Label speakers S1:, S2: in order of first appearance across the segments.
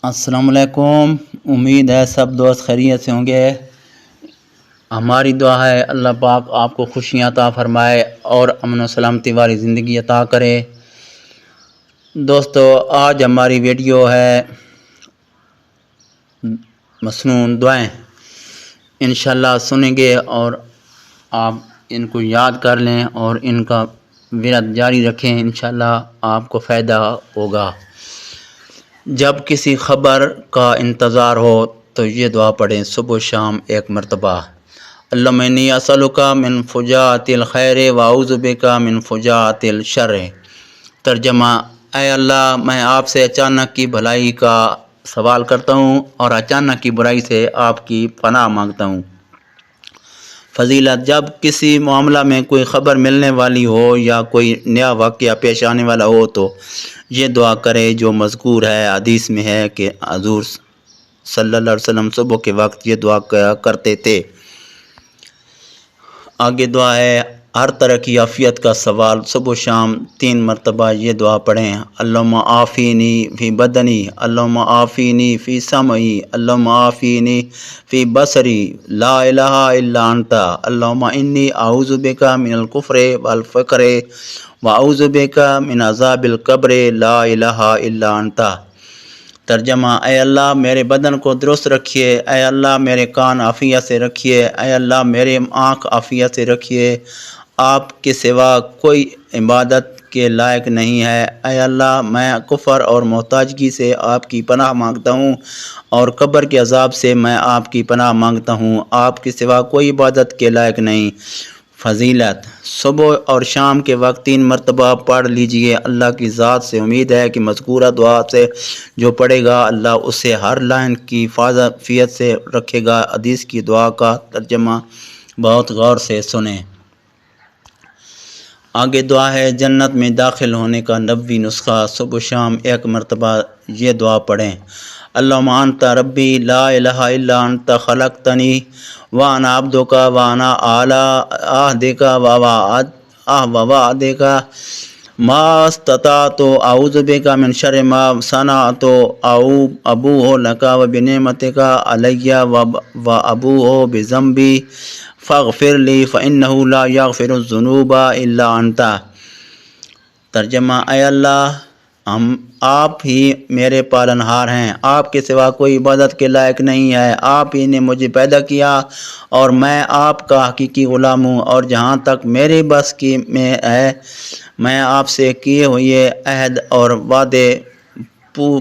S1: السلام علیکم۔ امید ہے سب دوست خیریت سے ہوں گے۔ ہماری دعا ہے اللہ پاک آپ کو خوشیاں عطا فرمائے اور امن و سلامتی والی زندگی عطا کرے۔ دوستو، آج ہماری ویڈیو ہے مسنون دعائیں، انشاءاللہ سنیں گے اور آپ ان کو یاد کر لیں اور ان کا ورد جاری رکھیں، انشاءاللہ آپ کو فائدہ ہوگا۔ جب کسی خبر کا انتظار ہو تو یہ دعا پڑھیں صبح و شام ایک مرتبہ۔ اللہم انی اسألک من فجاعۃ الخیر واعوذ بک من فجاعۃ الشر۔ ترجمہ: اے اللہ، میں آپ سے اچانک کی بھلائی کا سوال کرتا ہوں اور اچانک کی برائی سے آپ کی پناہ مانگتا ہوں۔ فضیلت: جب کسی معاملہ میں کوئی خبر ملنے والی ہو یا کوئی نیا واقعہ پیش آنے والا ہو تو یہ دعا کرے جو مذکور ہے۔ حدیث میں ہے کہ حضور صلی اللہ علیہ وسلم صبح کے وقت یہ دعا کرتے تھے۔ آگے دعا ہے ہر طرح کی عافیت کا سوال صبح و شام 3 مرتبہ یہ دعا پڑھیں۔ اللہم عافینی فی بدنی، اللہم عافینی فی سمعی، اللہم عافینی فی بصری، لا الہ الا انت، اللہم انی اعوذ بک من الکفر والفقر واعوذ بک من عذاب القبر، لا الہ الا انت۔ ترجمہ: اے اللہ میرے بدن کو درست رکھیے، اے اللہ میرے کان عافیت سے رکھیے، اے اللہ میرے آنکھ عافیت سے رکھیے، آپ کے سوا کوئی عبادت کے لائق نہیں ہے۔ اے اللہ میں کفر اور محتاجگی سے آپ کی پناہ مانگتا ہوں اور قبر کے عذاب سے میں آپ کی پناہ مانگتا ہوں، آپ کے سوا کوئی عبادت کے لائق نہیں۔ فضیلت: صبح اور شام کے وقت 3 مرتبہ پڑھ لیجئے۔ اللہ کی ذات سے امید ہے کہ مذکورہ دعا سے جو پڑھے گا اللہ اسے ہر لائن کی حفاظت سے رکھے گا۔ حدیث کی دعا کا ترجمہ بہت غور سے سنیں۔ آگے دعا ہے جنت میں داخل ہونے کا نبوی نسخہ۔ صبح و شام 1 مرتبہ یہ دعا پڑھیں۔ اللہم انت ربی لا الہ الا انت خلقتنی وانا عبدک وانا علی عہدک ووعدک ما استطعت اعوذ بک من شر ما صنعت ابوء لک وبنعمتک علی وابوء بذنبی فاغفر لی فانہ لا یغفر الذنوب الا انت۔ ترجمہ: اے اللہ، آپ ہی میرے پالنہار ہیں، آپ کے سوا کوئی عبادت کے لائق نہیں ہے، آپ ہی نے مجھے پیدا کیا اور میں آپ کا حقیقی غلام ہوں، اور جہاں تک میرے بس کی میں ہے میں آپ سے کیے ہوئے عہد اور وعدے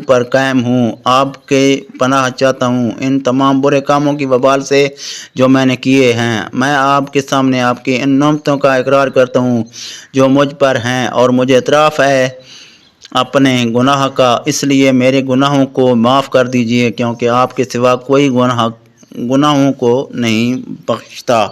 S1: پر قائم ہوں، آپ کے پناہ چاہتا ہوں ان تمام برے کاموں کی وبال سے جو میں نے کیے ہیں۔ میں آپ کے سامنے آپ کی ان نعمتوں کا اقرار کرتا ہوں جو مجھ پر ہیں اور مجھے اعتراف ہے اپنے گناہ کا، اس لیے میرے گناہوں کو معاف کر دیجئے کیونکہ آپ کے سوا کوئی گناہوں کو نہیں بخشتا۔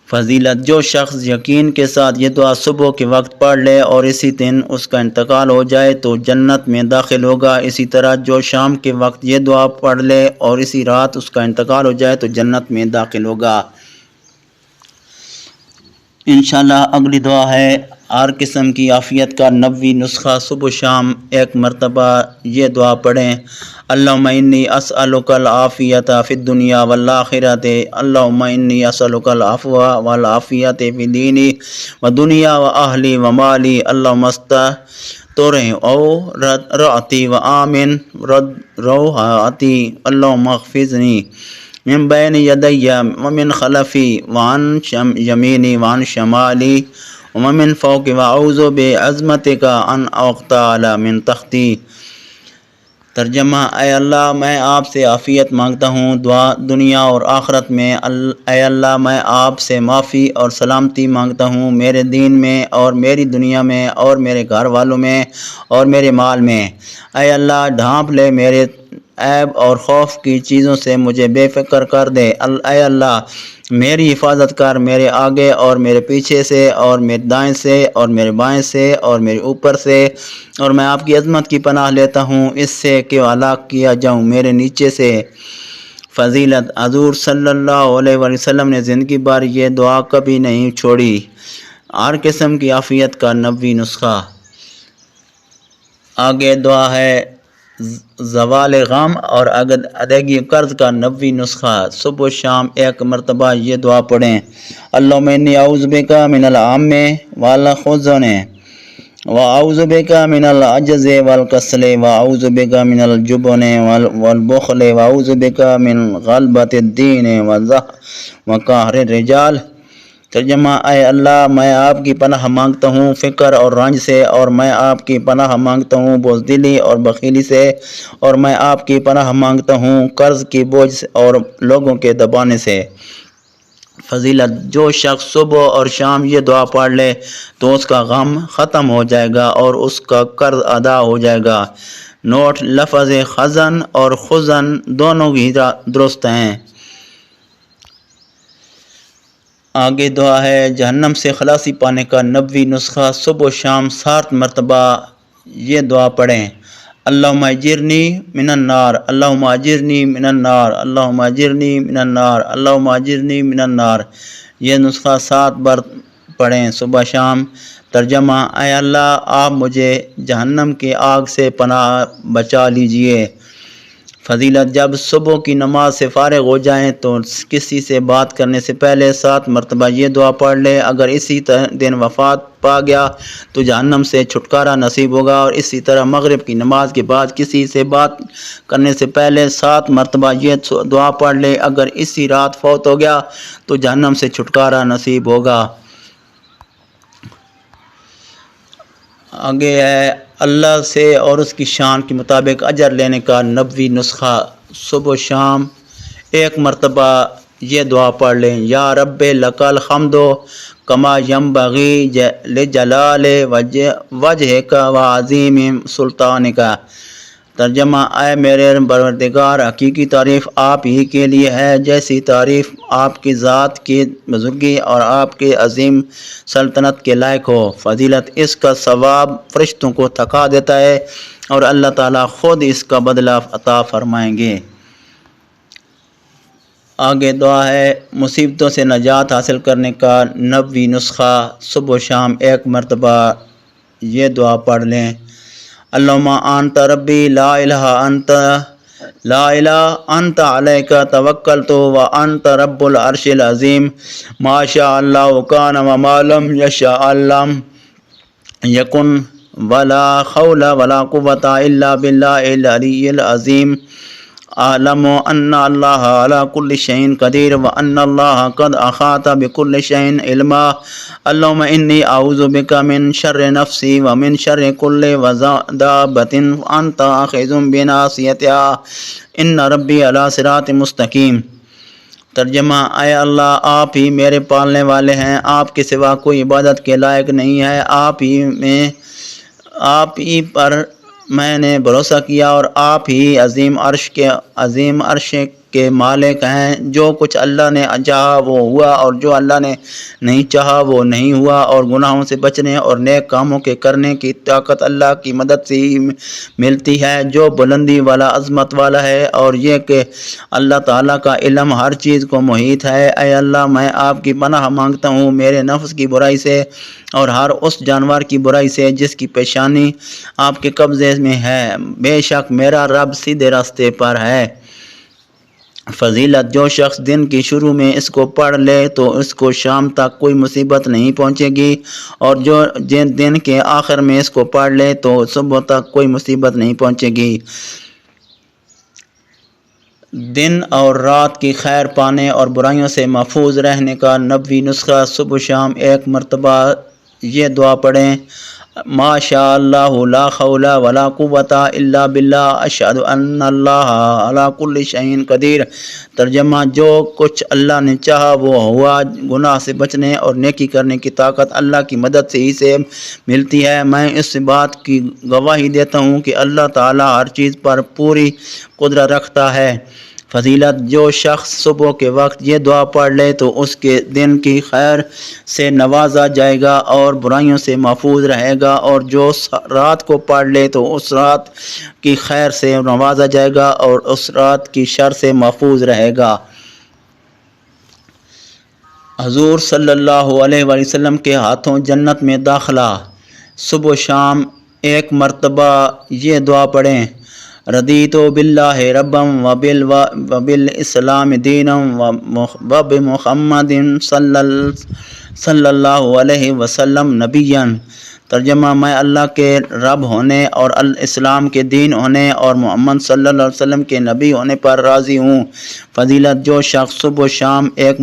S1: فضیلت: جو شخص یقین کے ساتھ یہ دعا صبح کے وقت پڑھ لے اور اسی دن اس کا انتقال ہو جائے تو جنت میں داخل ہوگا۔ اسی طرح جو شام کے وقت یہ دعا پڑھ لے اور اسی رات اس کا انتقال ہو جائے تو جنت میں داخل ہوگا۔ انشاءاللہ اگلی دعا ہے ہر قسم کی عافیت کا نبوی نسخہ۔ صبح و شام 1 مرتبہ یہ دعا پڑھیں۔ اللہم انی اسألک العافیۃ فی الدنیا والآخرۃ، اللہم انی اسألک العفو والعافیۃ فی دینی و دنیا و اہلی و مالی، اللہم استر عورتی و آمن روحاتی، اللہم احفظنی من بین یدی ومن خلفی وعن یمینی وعن شمالی ومن فوقی واعوذ بعظمتک ان اغتال من تحتی۔ ترجمہ: اے اللہ میں آپ سے عافیت مانگتا ہوں دنیا اور آخرت میں، اے اللہ میں آپ سے معافی اور سلامتی مانگتا ہوں میرے دین میں اور میری دنیا میں اور میرے گھر والوں میں اور میرے مال میں۔ اے اللہ ڈھانپ لے میرے عیب اور خوف کی چیزوں سے مجھے بے فکر کر دے۔ اے اللہ میری حفاظت کر میرے آگے اور میرے پیچھے سے اور میرے دائیں سے اور میرے بائیں سے اور میرے اوپر سے، اور میں آپ کی عظمت کی پناہ لیتا ہوں اس سے کہ ہلاک کیا جاؤں میرے نیچے سے۔ فضیلت: حضور صلی اللہ علیہ وسلم نے زندگی بھر یہ دعا کبھی نہیں چھوڑی۔ ہر قسم کی عافیت کا نبوی نسخہ۔ آگے دعا ہے زوال غم اور ادائیگی قرض کا 90 نسخہ صبح و شام ایک مرتبہ یہ دعا پڑھیں۔ اللہم انی اعوذ بک من العم والحزن واعوذ بک من العجز والکسل واعوذ بک من الجبن والبخل واعوذ بک من غلبۃ الدین وقہر الرجال۔ ترجمہ: اے اللہ، میں آپ کی پناہ مانگتا ہوں فقر اور رنج سے، اور میں آپ کی پناہ مانگتا ہوں بزدلی اور بخیلی سے، اور میں آپ کی پناہ مانگتا ہوں قرض کی بوجھ سے اور لوگوں کے دبانے سے۔ فضیلت: جو شخص صبح اور شام یہ دعا پڑھ لے تو اس کا غم ختم ہو جائے گا اور اس کا قرض ادا ہو جائے گا۔ نوٹ: لفظ خزن اور خزن دونوں ہی درست ہیں۔ آگے دعا ہے جہنم سے خلاصی پانے کا 90 نسخہ صبح و شام 7 مرتبہ یہ دعا پڑھیں۔ اللہم اجرنی من النار، اللہم اجرنی من النار، اللہم اجرنی من النار، اللہم اجرنی من النار۔ یہ نسخہ 7 بار پڑھیں صبح شام۔ ترجمہ: اے اللہ، آپ مجھے جہنم کی آگ سے پناہ بچا لیجئے۔ فضیلت: جب صبح کی نماز سے فارغ ہو جائیں تو کسی سے بات کرنے سے پہلے 7 مرتبہ یہ دعا پڑھ لیں۔ اگر اسی دن وفات پا گیا تو جہنم سے چھٹکارا نصیب ہوگا، اور اسی طرح مغرب کی نماز کے بعد کسی سے بات کرنے سے پہلے 7 مرتبہ یہ دعا پڑھ لیں۔ اگر اسی رات فوت ہو گیا تو جہنم سے چھٹکارا نصیب ہوگا۔ آگے ہے اللہ سے اور اس کی شان کے مطابق اجر لینے کا 90 نسخہ صبح و شام 1 مرتبہ یہ دعا پڑھ لیں۔ یا رب لک الحمد کما ینبغی لجلال وجہک وعظیم سلطانک۔ ترجمہ: اے میرے پروردگار، حقیقی تعریف آپ ہی کے لیے ہے جیسی تعریف آپ کی ذات کی بزرگی اور آپ کے عظیم سلطنت کے لائق ہو۔ فضیلت: اس کا ثواب فرشتوں کو تھکا دیتا ہے اور اللہ تعالیٰ خود اس کا بدلہ عطا فرمائیں گے۔ آگے دعا ہے مصیبتوں سے نجات حاصل کرنے کا 90 نسخہ صبح و شام 1 مرتبہ یہ دعا پڑھ لیں۔ اللہم انت ربی لا الہ انت علیک توکلت وانت رب العرش العظیم ما شاء اللہ کان وما لم یشاء لم یکن ولا حول ولا قوة الا باللہ العلی العظیم۔ اعلم ان اللہ علی کل شیء قدیر وان اللہ قد احاط بکل شیء علما۔ اللہم انی اعوذ بک من شر نفسی ومن شر کل دابۃ انت آخذ بناصیتہا ان ربی علی صراط مستقیم۔ ترجمہ: اے اللہ، آپ ہی میرے پالنے والے ہیں، آپ کے سوا کوئی عبادت کے لائق نہیں ہے، آپ ہی پر میں نے بھروسہ کیا اور آپ ہی عظیم عرش کے مالک ہیں۔ جو کچھ اللہ نے چاہا وہ ہوا اور جو اللہ نے نہیں چاہا وہ نہیں ہوا، اور گناہوں سے بچنے اور نیک کاموں کے کرنے کی طاقت اللہ کی مدد سے ہی ملتی ہے جو بلندی والا عظمت والا ہے، اور یہ کہ اللہ تعالیٰ کا علم ہر چیز کو محیط ہے۔ اے اللہ، میں آپ کی پناہ مانگتا ہوں میرے نفس کی برائی سے اور ہر اس جانور کی برائی سے جس کی پیشانی آپ کے قبضے میں ہے، بے شک میرا رب سیدھے راستے پر ہے۔ فضیلت: جو شخص دن کی شروع میں اس کو پڑھ لے تو اس کو شام تک کوئی مصیبت نہیں پہنچے گی، اور جو دن کے آخر میں اس کو پڑھ لے تو صبح تک کوئی مصیبت نہیں پہنچے گی۔ دن اور رات کی خیر پانے اور برائیوں سے محفوظ رہنے کا 90 نسخہ صبح شام 1 مرتبہ یہ دعا پڑھیں۔ ما شاء اللہ لا حول ولا قوة الا باللہ اشہد ان اللہ علی کل شیء قدیر۔ ترجمہ: جو کچھ اللہ نے چاہا وہ ہوا، گناہ سے بچنے اور نیکی کرنے کی طاقت اللہ کی مدد سے ہی سے ملتی ہے۔ میں اس بات کی گواہی دیتا ہوں کہ اللہ تعالیٰ ہر چیز پر پوری قدرت رکھتا ہے۔ فضیلت: جو شخص صبح کے وقت یہ دعا پڑھ لے تو اس کے دن کی خیر سے نوازا جائے گا اور برائیوں سے محفوظ رہے گا، اور جو رات کو پڑھ لے تو اس رات کی خیر سے نوازا جائے گا اور اس رات کی شر سے محفوظ رہے گا۔ حضور صلی اللہ علیہ وآلہ وسلم کے ہاتھوں جنت میں داخلہ۔ صبح و شام 1 مرتبہ یہ دعا پڑھیں۔ رضیت باللہ ربا وبالاسلام دینا وبمحمد صلی اللہ علیہ وسلم نبیا۔ ترجمہ: میں اللہ کے رب ہونے اور اسلام کے دین ہونے اور محمد صلی اللہ علیہ وسلم کے نبی ہونے پر راضی ہوں۔ فضیلت: جو شخص صبح و شام ایک